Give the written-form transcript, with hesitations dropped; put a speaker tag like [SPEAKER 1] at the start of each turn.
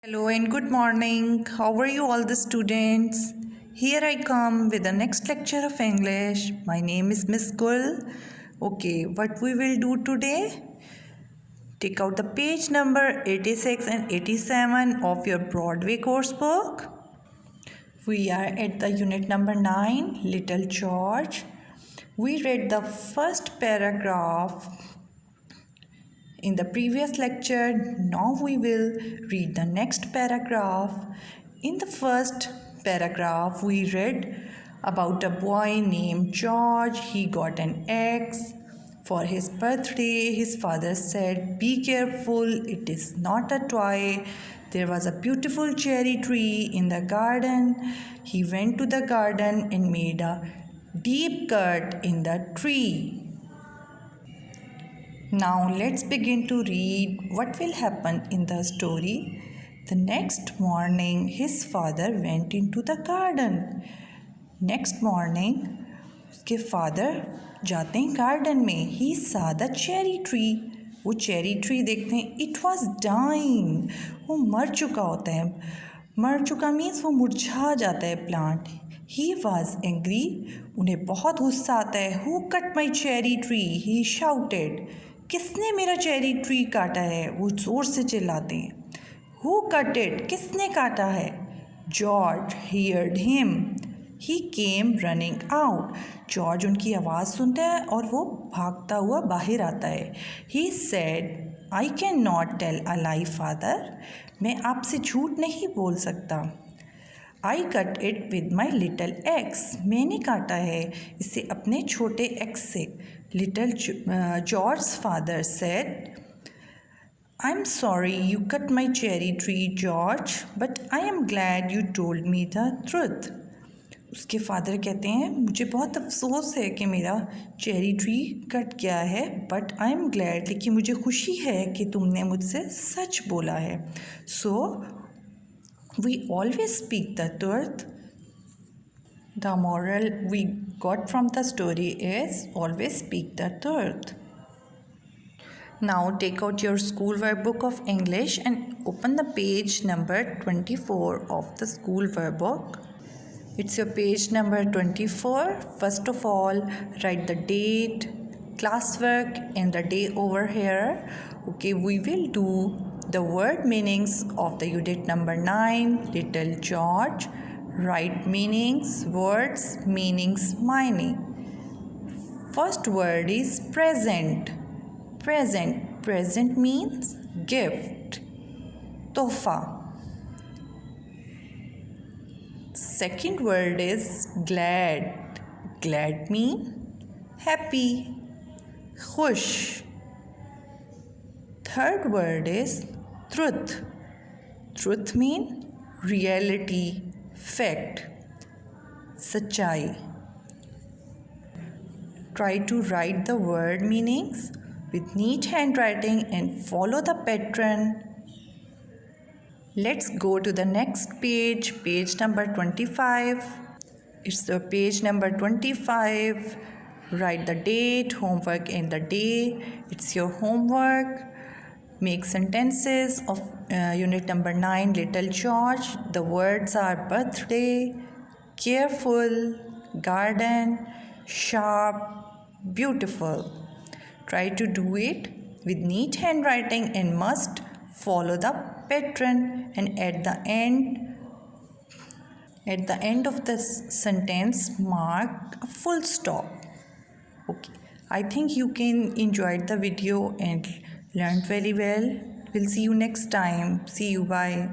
[SPEAKER 1] Hello and good morning. How are you all the students? Here I come with the next lecture of English. My name is Miss Gul. Okay, what we will do today? Take out the page number 86 and 87 of your Broadway course book. We are at the unit number 9, Little George. We read the first paragraph in the previous lecture. Now we will read the next paragraph. In the first paragraph, we read about a boy named George. He got an axe. For his birthday, his father said, "Be careful, it is not a toy." There was a beautiful cherry tree in the garden. He went to the garden and made a deep cut in the tree. Now let's begin to read what will happen in the story. The next morning, his father went into the garden. Next morning, उसके father जाते हैं garden में. He saw the cherry tree. वो cherry tree देखते हैं. It was dying. वो मर चुका होता है. मर चुका means वो मुरझा जाता है plant. He was angry. उन्हें बहुत गुस्सा आता है. Who cut my cherry tree? He shouted. किसने मेरा चेरी ट्री काटा है? वो ज़ोर से चिल्लाते हैं. Who cut it? किसने काटा है? George heard him. He came running out. George उनकी आवाज़ सुनता है और वो भागता हुआ बाहर आता है. He said, I cannot tell a lie, father. मैं आपसे झूठ नहीं बोल सकता. I cut it with my little axe. मैंने काटा है इसे अपने छोटे एक्स से. Little George's father said, I'm sorry you cut my cherry tree, George, but I am glad you told me the truth. उसके फादर कहते हैं, मुझे बहुत अफसोस है कि मेरा चेरी ट्री कट गया है, बट आई एम ग्लैड, लेकिन मुझे खुशी है कि तुमने मुझसे सच बोला है. सो we always speak the truth. The moral we got from the story is always speak the truth. Now take out your school workbook of English and open the page number 24 of the school workbook. It's your page number 24. First of all, write the date, classwork and the day over here. Okay, we will do the word meanings of the unit number 9, Little George. Write meanings, words, meanings, meaning. First word is present. Present. Present means gift, tohfa. Second word is glad. Glad means happy, khush. Third word is truth. Truth means reality, fact, सच्चाई. Try to write the word meanings with neat handwriting and follow the pattern. Let's go to the next page, page number 25. It's the page number 25. Write the date, homework and the day. It's your homework. Make sentences of unit number 9, Little George. The words are birthday, careful, garden, sharp, beautiful. Try to do it with neat handwriting and must follow the pattern, and at the end of this sentence mark a full stop. Okay, I think you can enjoy the video and learned very well. We'll see you next time. See you. Bye.